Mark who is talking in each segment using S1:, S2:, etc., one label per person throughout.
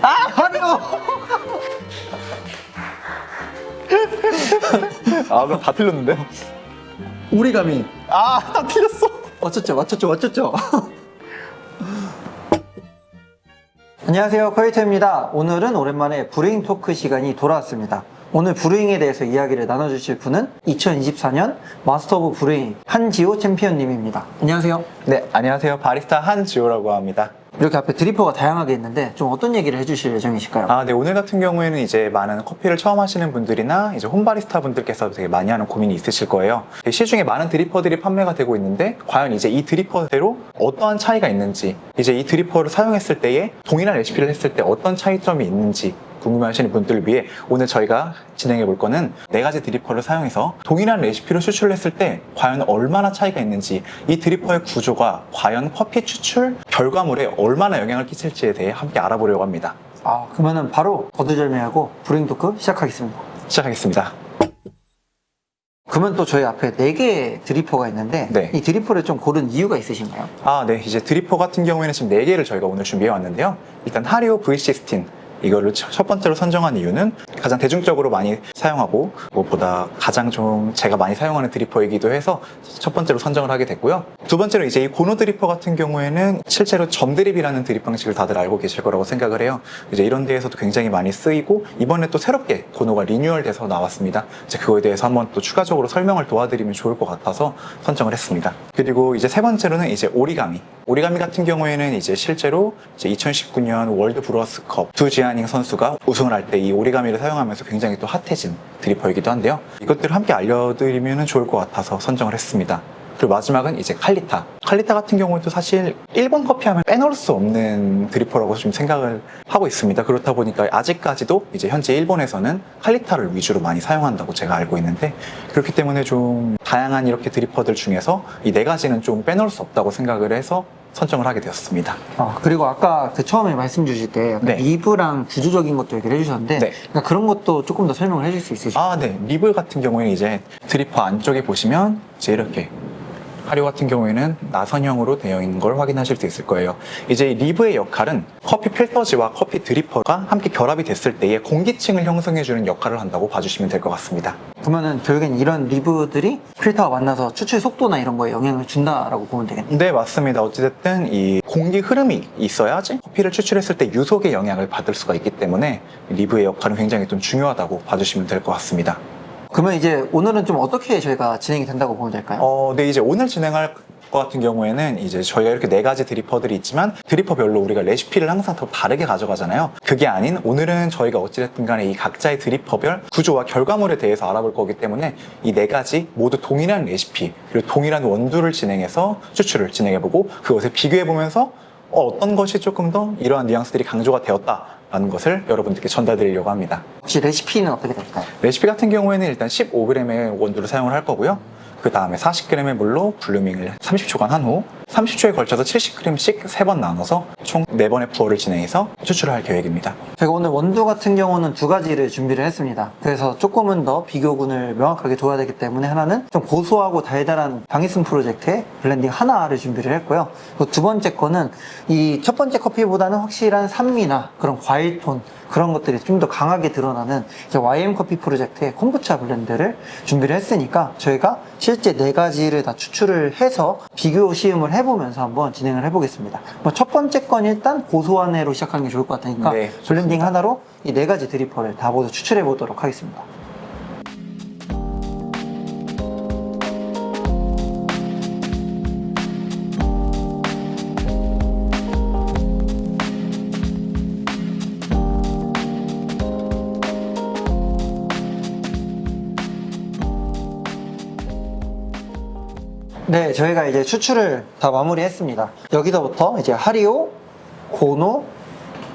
S1: 하리오!
S2: 아, 그럼 다 틀렸는데?
S1: 오리가미.
S2: 아, 다 틀렸어.
S1: 맞췄죠? 안녕하세요, 퀄리터입니다. 오늘은 오랜만에 브루잉 토크 시간이 돌아왔습니다. 오늘 브루잉에 대해서 이야기를 나눠주실 분은 2024년 마스터 오브 브루잉 한지호 챔피언님입니다. 안녕하세요.
S2: 네, 안녕하세요. 바리스타 한지호라고 합니다.
S1: 이렇게 앞에 드리퍼가 다양하게 있는데 좀 어떤 얘기를 해주실 예정이실까요?
S2: 네, 오늘 같은 경우에는 이제 많은 커피를 처음 하시는 분들이나 이제 홈바리스타 분들께서 되게 많이 하는 고민이 있으실 거예요. 시중에 많은 드리퍼들이 판매가 되고 있는데 과연 이제 이 드리퍼대로 어떠한 차이가 있는지, 이제 이 드리퍼를 사용했을 때에 동일한 레시피를 했을 때 어떤 차이점이 있는지 궁금해하시는 분들을 위해 오늘 저희가 진행해 볼 거는 4가지 드리퍼를 사용해서 동일한 레시피로 추출을 했을 때 과연 얼마나 차이가 있는지, 이 드리퍼의 구조가 과연 커피 추출 결과물에 얼마나 영향을 끼칠지에 대해 함께 알아보려고 합니다.
S1: 그러면은 바로 거두절미하고 브루잉 토크 시작하겠습니다.
S2: 시작하겠습니다.
S1: 그러면 또 저희 앞에 4개의 드리퍼가 있는데
S2: 네.
S1: 이 드리퍼를 좀 고른 이유가 있으신가요?
S2: 네. 이제 드리퍼 같은 경우에는 지금 4개를 저희가 오늘 준비해 왔는데요. 일단 하리오 V16 이거를 첫 번째로 선정한 이유는 가장 대중적으로 많이 사용하고 무엇보다 가장 좀 제가 많이 사용하는 드리퍼이기도 해서 첫 번째로 선정을 하게 됐고요. 두 번째로 이제 이 고노 드리퍼 같은 경우에는 실제로 점드립이라는 드립 방식을 다들 알고 계실 거라고 생각을 해요. 이제 이런 데에서도 굉장히 많이 쓰이고 이번에 또 새롭게 고노가 리뉴얼돼서 나왔습니다. 이제 그거에 대해서 한번 또 추가적으로 설명을 도와드리면 좋을 것 같아서 선정을 했습니다. 그리고 이제 세 번째로는 이제 오리가미 같은 경우에는 이제 실제로 이제 2019년 월드 브루어스컵 두 지아닝 선수가 우승을 할 때 이 오리가미를 사용하면서 굉장히 또 핫해진 드리퍼이기도 한데요. 이것들을 함께 알려드리면 좋을 것 같아서 선정을 했습니다. 그리고 마지막은 이제 칼리타 같은 경우도 사실 일본 커피 하면 빼놓을 수 없는 드리퍼라고 좀 생각을 하고 있습니다. 그렇다 보니까 아직까지도 이제 현재 일본에서는 칼리타를 위주로 많이 사용한다고 제가 알고 있는데, 그렇기 때문에 좀 다양한 이렇게 드리퍼들 중에서 이 4가지는 좀 빼놓을 수 없다고 생각을 해서 선정을 하게 되었습니다.
S1: 그리고 아까 그 처음에 말씀 주실 때
S2: 네.
S1: 리브랑 구조적인 것도 얘기를 해주셨는데
S2: 네.
S1: 그러니까 그런 것도 조금 더 설명을 해줄 수 있으실까요?
S2: 네. 리브 같은 경우에는 이제 드리퍼 안쪽에 보시면 이제 이렇게 하리오 같은 경우에는 나선형으로 되어 있는 걸 확인하실 수 있을 거예요. 이제 리브의 역할은 커피 필터지와 커피 드리퍼가 함께 결합이 됐을 때에 공기층을 형성해주는 역할을 한다고 봐주시면 될 것 같습니다.
S1: 그러면은 결국엔 이런 리브들이 필터와 만나서 추출 속도나 이런 거에 영향을 준다라고 보면 되겠네요.
S2: 네, 맞습니다. 어찌됐든 이 공기 흐름이 있어야지 커피를 추출했을 때 유속의 영향을 받을 수가 있기 때문에 리브의 역할은 굉장히 좀 중요하다고 봐주시면 될 것 같습니다.
S1: 그러면 이제 오늘은 좀 어떻게 저희가 진행이 된다고 보면 될까요?
S2: 네, 이제 오늘 진행할 것 같은 경우에는 이제 저희가 이렇게 4가지 드리퍼들이 있지만 드리퍼별로 우리가 레시피를 항상 더 다르게 가져가잖아요. 그게 아닌 오늘은 저희가 어찌됐든 간에 이 각자의 드리퍼별 구조와 결과물에 대해서 알아볼 거기 때문에 이 4가지 모두 동일한 레시피 그리고 동일한 원두를 진행해서 추출을 진행해보고 그것을 비교해보면서 어떤 것이 조금 더 이러한 뉘앙스들이 강조가 되었다라는 것을 여러분들께 전달드리려고 합니다.
S1: 혹시 레시피는 어떻게 될까요?
S2: 레시피 같은 경우에는 일단 15g의 원두를 사용을 할 거고요. 그 다음에 40g의 물로 블루밍을 30초간 한 후 30초에 걸쳐서 70g씩 3번 나눠서 총 4번의 부어를 진행해서 추출을 할 계획입니다.
S1: 제가 오늘 원두 같은 경우는 2가지를 준비를 했습니다. 그래서 조금은 더 비교군을 명확하게 둬야 되기 때문에 하나는 좀 고소하고 달달한 방이슨 프로젝트의 블렌딩 하나를 준비를 했고요. 그리고 두 번째 거는 이 첫 번째 커피보다는 확실한 산미나 그런 과일톤 그런 것들이 좀 더 강하게 드러나는 이제 YM 커피 프로젝트의 콤부차 블렌드를 준비를 했으니까 저희가 실제 4가지를 다 추출을 해서 비교 시음을 해보면서 한번 진행을 해보겠습니다. 첫 번째 건 일단 고소한 애로 시작하는 게 좋을 것 같으니까
S2: 네,
S1: 블렌딩 하나로 이 4가지 드리퍼를 다 모두 추출해 보도록 하겠습니다. 네, 저희가 이제 추출을 다 마무리했습니다. 여기서부터 이제 하리오, 고노,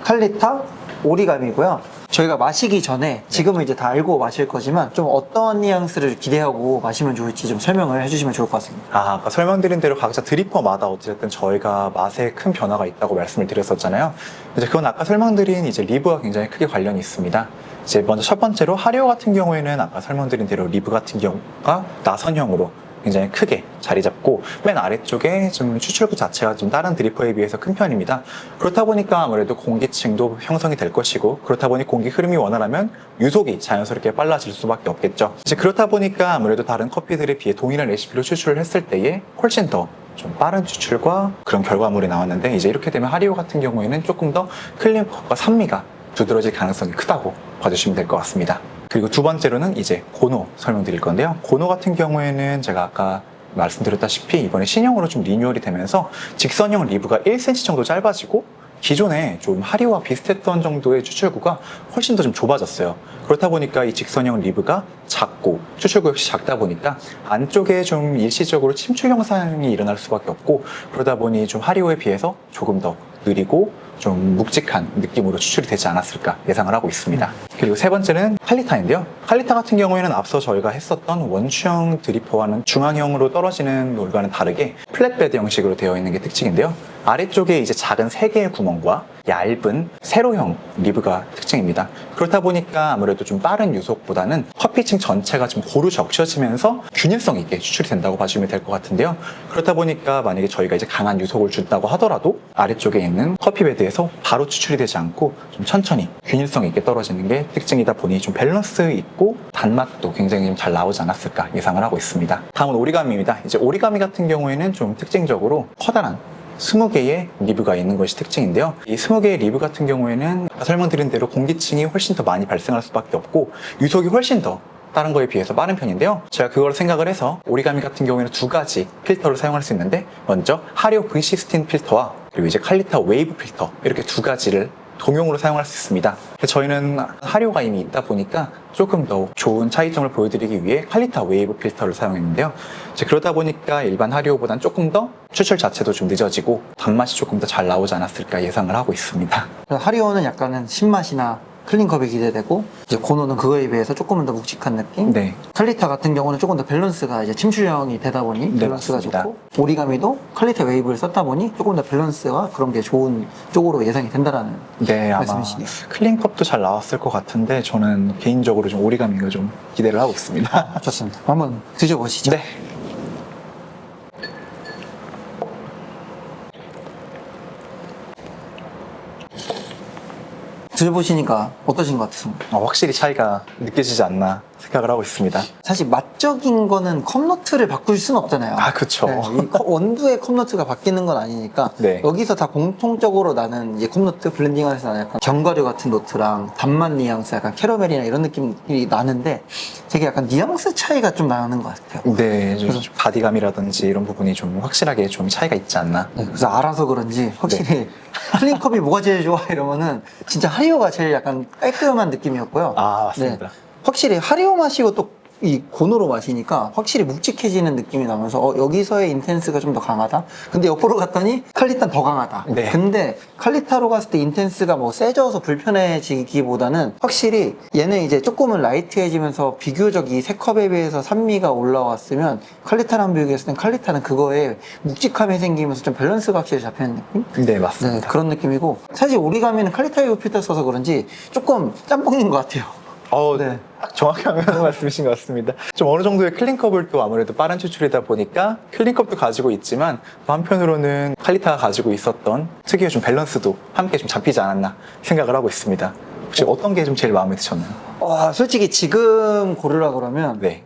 S1: 칼리타, 오리가미고요. 저희가 마시기 전에 지금은 이제 다 알고 마실 거지만 좀 어떤 뉘앙스를 기대하고 마시면 좋을지 좀 설명을 해주시면 좋을 것 같습니다.
S2: 아까 설명드린 대로 각자 드리퍼마다 어쨌든 저희가 맛에 큰 변화가 있다고 말씀을 드렸었잖아요. 이제 그건 아까 설명드린 이제 리브와 굉장히 크게 관련이 있습니다. 이제 먼저 첫 번째로 하리오 같은 경우에는 아까 설명드린 대로 리브 같은 경우가 나선형으로 굉장히 크게 자리 잡고 맨 아래쪽에 좀 추출구 자체가 좀 다른 드리퍼에 비해서 큰 편입니다. 그렇다 보니까 아무래도 공기층도 형성이 될 것이고, 그렇다 보니 공기 흐름이 원활하면 유속이 자연스럽게 빨라질 수밖에 없겠죠. 이제 그렇다 보니까 아무래도 다른 커피들에 비해 동일한 레시피로 추출을 했을 때에 훨씬 더 좀 빠른 추출과 그런 결과물이 나왔는데, 이제 이렇게 되면 하리오 같은 경우에는 조금 더 클린컵과 산미가 두드러질 가능성이 크다고 봐주시면 될 것 같습니다. 그리고 두 번째로는 이제 고노 설명드릴 건데요. 고노 같은 경우에는 제가 아까 말씀드렸다시피 이번에 신형으로 좀 리뉴얼이 되면서 직선형 리브가 1cm 정도 짧아지고, 기존에 좀 하리오와 비슷했던 정도의 추출구가 훨씬 더 좀 좁아졌어요. 그렇다 보니까 이 직선형 리브가 작고 추출구 역시 작다 보니까 안쪽에 좀 일시적으로 침출 현상이 일어날 수밖에 없고, 그러다 보니 좀 하리오에 비해서 조금 더 느리고 좀 묵직한 느낌으로 추출이 되지 않았을까 예상을 하고 있습니다. 그리고 세 번째는 칼리타인데요. 칼리타 같은 경우에는 앞서 저희가 했었던 원추형 드리퍼와는 중앙형으로 떨어지는 롤과는 다르게 플랫베드 형식으로 되어 있는 게 특징인데요. 아래쪽에 이제 작은 3개의 구멍과 얇은 세로형 리브가 특징입니다. 그렇다 보니까 아무래도 좀 빠른 유속보다는 커피층 전체가 좀 고루 적셔지면서 균일성 있게 추출이 된다고 봐주면 될 것 같은데요. 그렇다 보니까 만약에 저희가 이제 강한 유속을 준다고 하더라도 아래쪽에 있는 커피베드에서 바로 추출이 되지 않고 좀 천천히 균일성 있게 떨어지는 게 특징이다 보니 좀 밸런스 있고 단맛도 굉장히 좀 잘 나오지 않았을까 예상을 하고 있습니다. 다음은 오리가미입니다. 이제 오리가미 같은 경우에는 좀 특징적으로 커다란 20개의 리브가 있는 것이 특징인데요. 이 20개의 리브 같은 경우에는 아까 설명드린 대로 공기층이 훨씬 더 많이 발생할 수밖에 없고, 유속이 훨씬 더 다른 거에 비해서 빠른 편인데요. 제가 그걸 생각을 해서 오리가미 같은 경우에는 2가지 필터를 사용할 수 있는데, 먼저 하리오 V16 필터와 그리고 이제 칼리타 웨이브 필터, 이렇게 2가지를 동용으로 사용할 수 있습니다. 저희는 하리오가 이미 있다 보니까 조금 더 좋은 차이점을 보여드리기 위해 칼리타 웨이브 필터를 사용했는데요. 이제 그러다 보니까 일반 하리오보다는 조금 더 추출 자체도 좀 늦어지고 단맛이 조금 더 잘 나오지 않았을까 예상을 하고 있습니다.
S1: 하리오는 약간은 신맛이나 클린컵이 기대되고, 이제 고노는 그거에 비해서 조금은 더 묵직한 느낌.
S2: 네.
S1: 칼리타 같은 경우는 조금 더 밸런스가 이제 침출형이 되다 보니
S2: 네,
S1: 밸런스가
S2: 맞습니다.
S1: 좋고, 오리가미도 칼리타 웨이브를 썼다 보니 조금 더 밸런스가 그런 게 좋은 쪽으로 예상이 된다라는
S2: 네, 아마
S1: 말씀이시네요.
S2: 클린컵도 잘 나왔을 것 같은데 저는 개인적으로 좀 오리가미가 좀 기대를 하고 있습니다.
S1: 좋습니다. 한번 드셔보시죠.
S2: 네.
S1: 드셔보시니까 어떠신 것 같으신가요?
S2: 확실히 차이가 느껴지지 않나 생각을 하고 있습니다.
S1: 사실 맛적인 거는 컵노트를 바꿀 수는 없잖아요.
S2: 아, 그쵸.
S1: 네, 원두의 컵노트가 바뀌는 건 아니니까
S2: 네.
S1: 여기서 다 공통적으로 나는 이제 컵노트 블렌딩하면서 나는 약간 견과류 같은 노트랑 단맛 뉘앙스, 약간 캐러멜이나 이런 느낌이 나는데 되게 약간 뉘앙스 차이가 좀 나는 것 같아요.
S2: 네, 좀 바디감이라든지 이런 부분이 좀 확실하게 좀 차이가 있지 않나.
S1: 네, 그래서 알아서 그런지 확실히 클린컵이 뭐가 제일 좋아 이러면은 진짜 하리오가 제일 약간 깔끔한 느낌이었고요.
S2: 아, 맞습니다.
S1: 네, 확실히 하리오 마시고 또 이 고노로 마시니까 확실히 묵직해지는 느낌이 나면서 여기서의 인텐스가 좀 더 강하다. 근데 옆으로 갔더니 칼리타는 더 강하다.
S2: 네.
S1: 근데 칼리타로 갔을 때 인텐스가 뭐 세져서 불편해지기보다는 확실히 얘는 이제 조금은 라이트해지면서 비교적 이 세 컵에 비해서 산미가 올라왔으면 칼리타랑 비교했을 땐 칼리타는 그거에 묵직함이 생기면서 좀 밸런스가 확실히 잡히는 느낌?
S2: 네, 맞습니다.
S1: 네, 그런 느낌이고, 사실 오리가미는 칼리타이오 필터 써서 그런지 조금 짬뽕인 것 같아요. 네.
S2: 딱 정확한 말씀이신 것 같습니다. 좀 어느 정도의 클린컵을 또 아무래도 빠른 추출이다 보니까 클린컵도 가지고 있지만 또 한편으로는 칼리타가 가지고 있었던 특유의 좀 밸런스도 함께 좀 잡히지 않았나 생각을 하고 있습니다. 혹시 어떤 게 좀 제일 마음에 드셨나요?
S1: 솔직히 지금 고르라 그러면
S2: 네.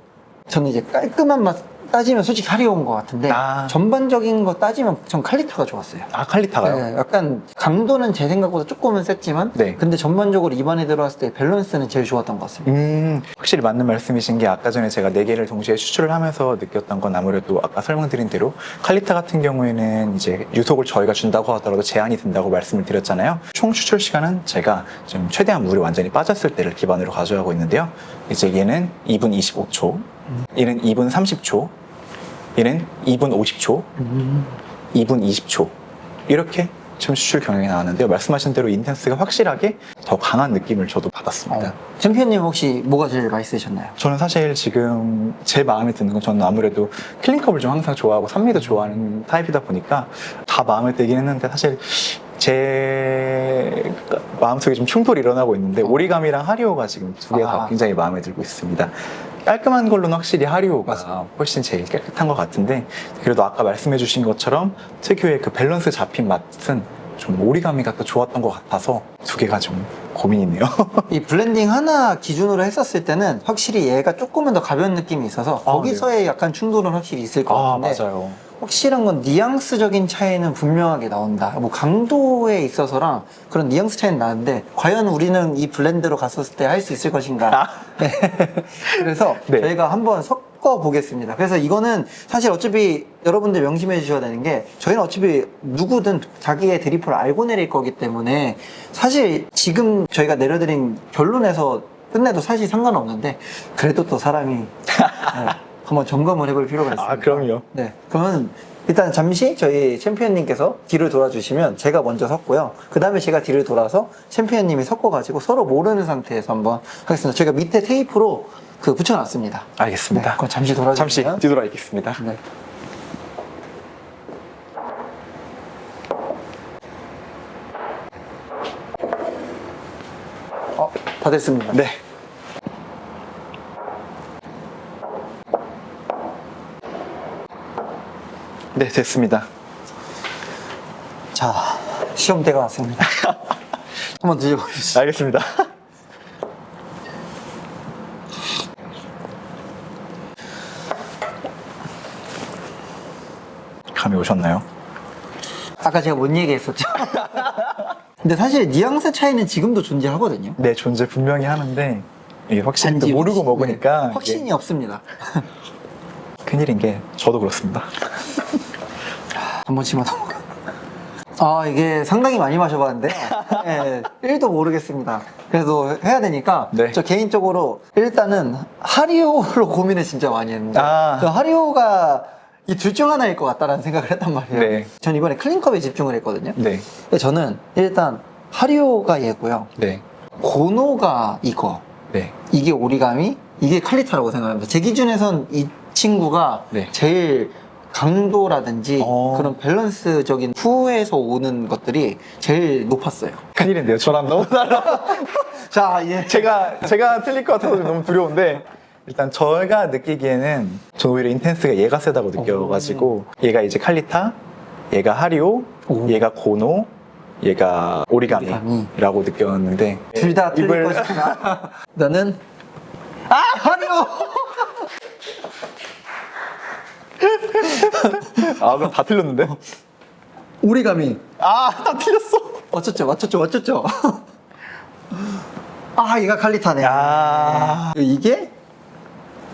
S1: 저는 이제 깔끔한 맛 따지면 솔직히 하리오인 것 같은데,
S2: 아.
S1: 전반적인 거 따지면 전 칼리타가 좋았어요.
S2: 아, 칼리타가요?
S1: 네, 약간 강도는 제 생각보다 조금은 셌지만,
S2: 네.
S1: 근데 전반적으로 입안에 들어왔을 때 밸런스는 제일 좋았던 것 같습니다.
S2: 확실히 맞는 말씀이신 게, 아까 전에 제가 4개를 동시에 추출을 하면서 느꼈던 건 아무래도 아까 설명드린 대로 칼리타 같은 경우에는 이제 유속을 저희가 준다고 하더라도 제한이 된다고 말씀을 드렸잖아요. 총 추출 시간은 제가 지금 최대한 물이 완전히 빠졌을 때를 기반으로 가져가고 있는데요. 이제 얘는 2분 25초, 얘는 2분 30초, 얘는 2분 50초, 2분 20초, 이렇게 지금 추출 경향이 나왔는데요. 말씀하신 대로 인텐스가 확실하게 더 강한 느낌을 저도 받았습니다.
S1: 챔피언님 혹시 뭐가 제일 맛있으셨나요?
S2: 저는 사실 지금 제 마음에 드는 건, 저는 아무래도 클린컵을 좀 항상 좋아하고 산미도 좋아하는 타입이다 보니까 다 마음에 들긴 했는데, 사실 제 마음속에 좀 충돌이 일어나고 있는데 오리가미랑 하리오가 지금 2개가 다 굉장히 마음에 들고 있습니다. 깔끔한 걸로는 확실히 하리오가
S1: 맞아요.
S2: 훨씬 제일 깨끗한 것 같은데, 그래도 아까 말씀해주신 것처럼 특유의 그 밸런스 잡힌 맛은 좀 오리가미가 또 좋았던 것 같아서 두 개가 좀 고민이네요.
S1: 이 블렌딩 하나 기준으로 했었을 때는 확실히 얘가 조금은 더 가벼운 느낌이 있어서 거기서의 약간 충돌은 확실히 있을 것
S2: 아,
S1: 같은데
S2: 맞아요.
S1: 확실한 건 뉘앙스적인 차이는 분명하게 나온다. 뭐 강도에 있어서랑 그런 뉘앙스 차이는 나는데 과연 우리는 이 블렌드로 갔었을 때 할 수 있을 것인가. 네. 그래서
S2: 네.
S1: 저희가 한번 섞어 보겠습니다. 그래서 이거는 사실 어차피 여러분들 명심해 주셔야 되는 게 저희는 어차피 누구든 자기의 드리퍼를 알고 내릴 거기 때문에 사실 지금 저희가 내려드린 결론에서 끝내도 사실 상관없는데 그래도 또 사람이 네, 한번 점검을 해볼 필요가 있습니다.
S2: 아, 그럼요.
S1: 네, 그러면 일단 잠시 저희 챔피언님께서 뒤를 돌아주시면 제가 먼저 섰고요. 그 다음에 제가 뒤를 돌아서 챔피언님이 섞어가지고 서로 모르는 상태에서 한번 하겠습니다. 저희가 밑에 테이프로 그 붙여놨습니다.
S2: 알겠습니다.
S1: 네, 그럼 잠시 돌아주시면.
S2: 잠시 뒤돌아 있겠습니다.
S1: 네. 다 됐습니다.
S2: 네. 네, 됐습니다.
S1: 자, 시험대가 왔습니다. 한번 드셔보시죠.
S2: 알겠습니다. 감이 오셨나요?
S1: 아까 제가 뭔 얘기했었죠? 근데 사실 뉘앙스 차이는 지금도 존재하거든요.
S2: 네, 존재 분명히 하는데 이게 확실히 또
S1: 단지
S2: 모르고
S1: 확신-
S2: 먹으니까
S1: 네,
S2: 이게
S1: 확신이 없습니다.
S2: 큰일인 게 저도 그렇습니다.
S1: 한 번씩만 더 먹어. 아, 이게 상당히 많이 마셔봤는데요. 네, 1도 모르겠습니다. 그래도 해야 되니까
S2: 네.
S1: 저 개인적으로 일단은 하리오로 고민을 진짜 많이 했는데
S2: 아.
S1: 그 하리오가 이 둘 중 하나일 것 같다라는 생각을 했단 말이에요.
S2: 네.
S1: 전 이번에 클린컵에 집중을 했거든요.
S2: 네,
S1: 근데 저는 일단 하리오가 얘고요.
S2: 네,
S1: 고노가 이거.
S2: 네.
S1: 이게 오리가미, 이게 칼리타라고 생각합니다. 제 기준에선 이 친구가
S2: 네.
S1: 제일 강도라든지
S2: 어.
S1: 그런 밸런스적인 후에서 오는 것들이 제일 높았어요.
S2: 큰일인데요. 저랑 너무 달라.
S1: 자, 예.
S2: 제가 틀릴 것 같아서 너무 두려운데, 일단 제가 느끼기에는 저는 오히려 인텐스가 얘가 세다고 느껴가지고, 얘가 이제 칼리타, 얘가 하리오,
S1: 오.
S2: 얘가 고노, 얘가 오리가미라고 느꼈는데,
S1: 둘 다 틀릴
S2: 입을-
S1: 것이구나. 나는 하리오!
S2: 아, 그럼 다 틀렸는데?
S1: 오리가미.
S2: 아, 다 틀렸어.
S1: 맞췄죠. 아, 얘가 칼리타네.
S2: 아,
S1: 이게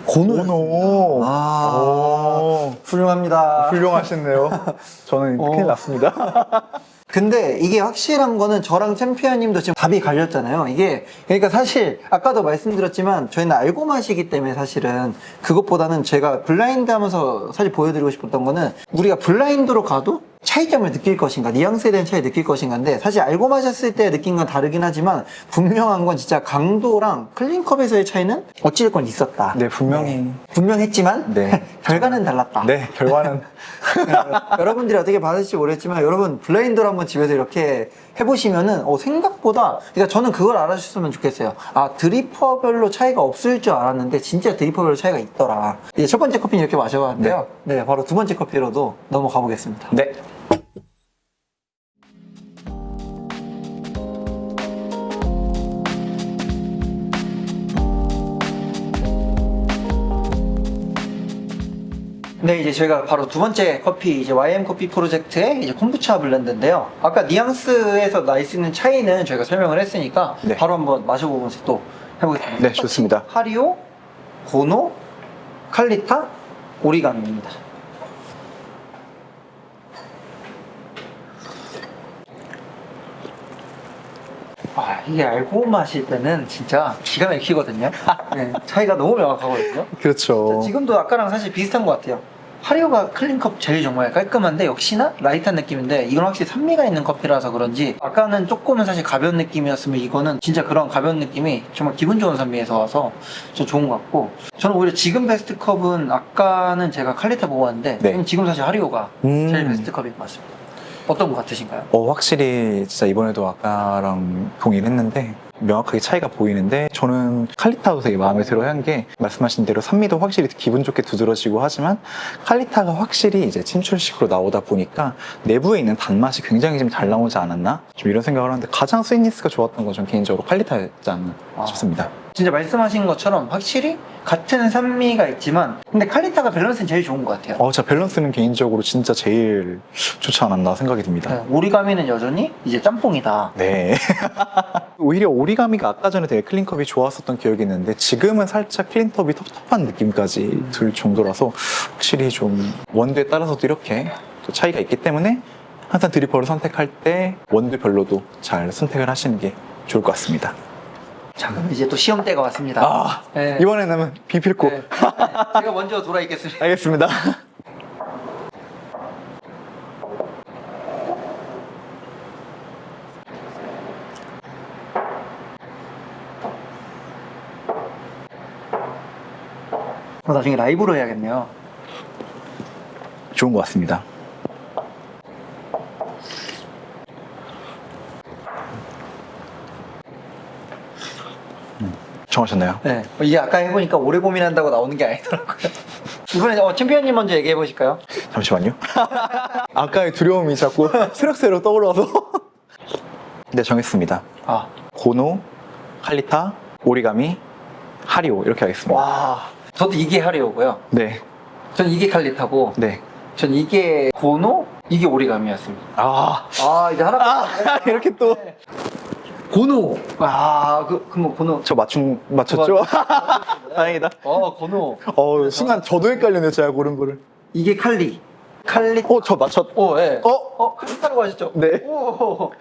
S1: 고노였습니다.
S2: 고노.
S1: 아,
S2: 오.
S1: 훌륭합니다.
S2: 훌륭하시네요. 저는 큰일 났습니다.
S1: 근데 이게 확실한 거는 저랑 챔피언님도 지금 답이 갈렸잖아요. 이게 그러니까 사실 아까도 말씀드렸지만 저희는 알고 마시기 때문에 사실은 그것보다는 제가 블라인드 하면서 사실 보여드리고 싶었던 거는 우리가 블라인드로 가도 차이점을 느낄 것인가, 뉘앙스에 대한 차이를 느낄 것인가인데 사실 알고 마셨을 때 느낀 건 다르긴 하지만 분명한 건 진짜 강도랑 클린컵에서의 차이는 어찌됐건 있었다.
S2: 네, 분명히.
S1: 분명했지만
S2: 네.
S1: 결과는 달랐다.
S2: 네, 결과는.
S1: 여러분들이 어떻게 받을지 모르겠지만 여러분 블라인드로 한번 집에서 이렇게 해보시면은 생각보다 그러니까 저는 그걸 알아주셨으면 좋겠어요. 아, 드리퍼별로 차이가 없을 줄 알았는데 진짜 드리퍼별로 차이가 있더라. 이제 첫 번째 커피는 이렇게 마셔봤는데요. 네, 바로 두 번째 커피로도 넘어가 보겠습니다.
S2: 네.
S1: 네, 이제 저희가 바로 두 번째 커피, 이제 YM 커피 프로젝트의 이제 콤부차 블렌드인데요. 아까 뉘앙스에서 날 수 있는 차이는 저희가 설명을 했으니까
S2: 네.
S1: 바로 한번 마셔보면서 또 해보겠습니다.
S2: 네, 좋습니다.
S1: 하리오, 고노, 칼리타, 오리가미입니다. 아, 이게 알고 마실 때는 진짜 기가 막히거든요. 네, 차이가 너무 명확하거든요.
S2: 그렇죠.
S1: 지금도 아까랑 사실 비슷한 것 같아요. 하리오가 클린컵 제일 정말 깔끔한데 역시나 라이트한 느낌인데 이건 확실히 산미가 있는 커피라서 그런지 아까는 조금은 사실 가벼운 느낌이었으면 이거는 진짜 그런 가벼운 느낌이 정말 기분 좋은 산미에서 와서 좀 좋은 것 같고 저는 오히려 지금 베스트 컵은 아까는 제가 칼리타 보고 왔는데
S2: 네.
S1: 저는 지금 사실 하리오가 제일
S2: 음.
S1: 베스트 컵인 것 같습니다. 어떤 것 같으신가요?
S2: 확실히 진짜 이번에도 아까랑 동의를 했는데 명확하게 차이가 보이는데 저는 칼리타도 되게 마음에 들어 한 게 말씀하신 대로 산미도 확실히 기분 좋게 두드러지고 하지만 칼리타가 확실히 이제 침출식으로 나오다 보니까 내부에 있는 단맛이 굉장히 좀 잘 나오지 않았나? 좀 이런 생각을 하는데 가장 스윗니스가 좋았던 건 전 개인적으로 칼리타였지 않나 싶습니다.
S1: 진짜 말씀하신 것처럼 확실히 같은 산미가 있지만 근데 칼리타가 밸런스는 제일 좋은 것 같아요.
S2: 자, 밸런스는 개인적으로 진짜 제일 좋지 않았나 생각이 듭니다.
S1: 네, 오리가미는 여전히 이제 짬뽕이다.
S2: 네. 오히려 오리가미가 아까 전에 되게 클린컵이 좋았었던 기억이 있는데 지금은 살짝 클린컵이 텁텁한 느낌까지 들 정도라서 확실히 좀 원두에 따라서도 이렇게 또 차이가 있기 때문에 항상 드리퍼를 선택할 때 원두별로도 잘 선택을 하시는 게 좋을 것 같습니다.
S1: 자, 그럼 이제 또 시험대가 왔습니다. 네.
S2: 이번에는 비필코.
S1: 네. 제가 먼저 돌아 있겠습니다.
S2: 알겠습니다.
S1: 나중에 라이브로 해야겠네요.
S2: 좋은 것 같습니다. 정하셨나요?
S1: 네. 이게 아까 해보니까 오래 고민한다고 나오는 게 아니더라고요. 이번에 챔피언님 먼저 얘기해 보실까요?
S2: 잠시만요. 아까의 두려움이 자꾸 새록새록 떠올라서. 네, 정했습니다. 고노, 칼리타, 오리가미, 하리오 이렇게 하겠습니다.
S1: 와, 저도 이게 하리오고요.
S2: 네,
S1: 전 이게 칼리타고,
S2: 네.
S1: 전 이게 고노, 이게 오리가미였습니다. 이제 하나
S2: 이렇게 또.
S1: 고노. 그럼 고노.
S2: 저 맞췄죠? 다행이다.
S1: 고노.
S2: 순간 저도 헷갈렸네요, 제가 고른 거를.
S1: 이게 칼리.
S2: 저 맞췄.
S1: 예. 칼리타라고 하셨죠?
S2: 네.
S1: 오.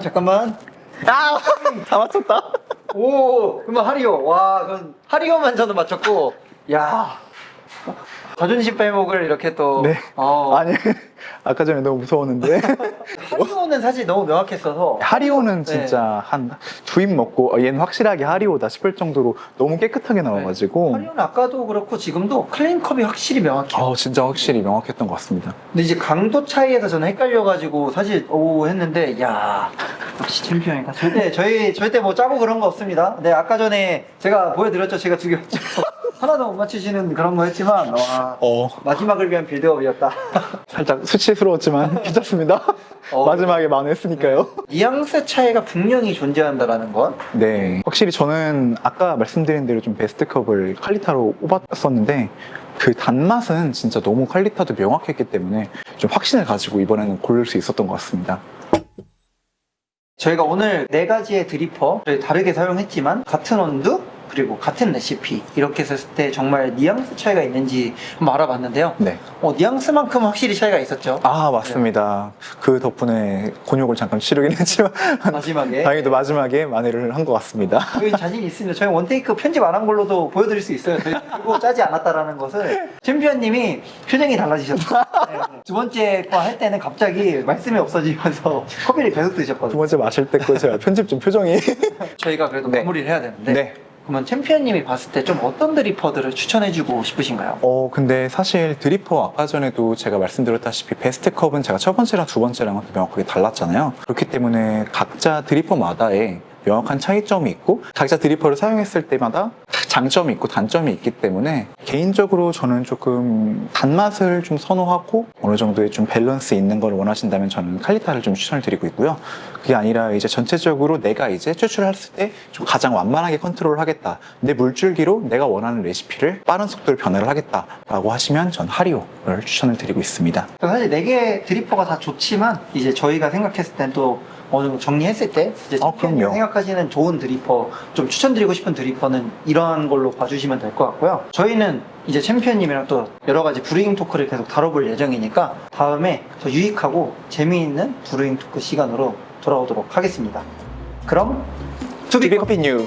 S1: 잠깐만.
S2: 다 맞췄다.
S1: 그러면 하리오. 그럼 하리오만 저는 맞췄고, 야. 자존심 빼먹을 이렇게 또.
S2: 네. 아니, 아까 전에 너무 무서웠는데.
S1: 하리오는 사실 너무 명확했어서.
S2: 하리오는 진짜 한 두 입 먹고 얘는 확실하게 하리오다 싶을 정도로 너무 깨끗하게 나와가지고.
S1: 하리오는 아까도 그렇고 지금도 클린컵이 확실히 명확해요.
S2: 진짜 확실히 명확했던 것 같습니다.
S1: 근데 이제 강도 차이에서 저는 헷갈려가지고 사실 했는데 야 역시 챔피언이니까 절대 뭐 짜고 그런 거 없습니다. 네, 아까 전에 제가 보여드렸죠. 제가 죽였죠. 하나도 못 맞추시는 그런 거 했지만 마지막을 위한 빌드업이었다.
S2: 살짝 수치스러웠지만 괜찮습니다. 마지막에 만회했으니까요.
S1: 뉘앙스 차이가 분명히 존재한다라는 건.
S2: 네, 확실히 저는 아까 말씀드린 대로 좀 베스트컵을 칼리타로 뽑았었는데 그 단맛은 진짜 너무 칼리타도 명확했기 때문에 좀 확신을 가지고 이번에는 고를 수 있었던 것 같습니다.
S1: 저희가 오늘 4가지의 드리퍼 저희 다르게 사용했지만 같은 원두 그리고 같은 레시피 이렇게 했을 때 정말 뉘앙스 차이가 있는지 한번 알아봤는데요.
S2: 네.
S1: 뉘앙스만큼 확실히 차이가 있었죠.
S2: 맞습니다. 그 덕분에 곤욕을 잠깐 치르긴 했지만
S1: 마지막에
S2: 다행히도 마지막에 만회를 한 것 같습니다.
S1: 저희 자신 있습니다. 저희 원테이크 편집 안 한 걸로도 보여드릴 수 있어요. 저희 그거 짜지 않았다라는 것을 챔피언님이 표정이 달라지셨어요. 두 번째 거 할 때는 갑자기 말씀이 없어지면서 커피를 계속
S2: 두
S1: 드셨거든요.
S2: 번째 마실 때 거 제가 편집 좀 표정이.
S1: 저희가 그래도 마무리를 해야 되는데
S2: 네.
S1: 그러면 챔피언님이 봤을 때 좀 어떤 드리퍼들을 추천해주고 싶으신가요?
S2: 근데 사실 드리퍼 아까 전에도 제가 말씀드렸다시피 베스트컵은 제가 첫 번째랑 두 번째랑은 명확하게 달랐잖아요. 그렇기 때문에 각자 드리퍼마다의 명확한 차이점이 있고 각자 드리퍼를 사용했을 때마다 장점이 있고 단점이 있기 때문에 개인적으로 저는 조금 단맛을 좀 선호하고 어느 정도의 좀 밸런스 있는 걸 원하신다면 저는 칼리타를 좀 추천을 드리고 있고요. 그게 아니라 이제 전체적으로 내가 이제 추출을 했을 때 좀 가장 완만하게 컨트롤을 하겠다. 내 물줄기로 내가 원하는 레시피를 빠른 속도로 변화를 하겠다라고 하시면 전 하리오를 추천을 드리고 있습니다.
S1: 사실 4개 드리퍼가 다 좋지만 이제 저희가 생각했을 땐 또 어느 정도 정리했을 때 이제 챔피언님
S2: 그럼요.
S1: 생각하시는 좋은 드리퍼 좀 추천드리고 싶은 드리퍼는 이러한 걸로 봐주시면 될 것 같고요. 저희는 이제 챔피언님이랑 또 여러 가지 브루잉 토크를 계속 다뤄볼 예정이니까 다음에 더 유익하고 재미있는 브루잉 토크 시간으로 돌아오도록 하겠습니다. 그럼
S2: 투비 커피 뉴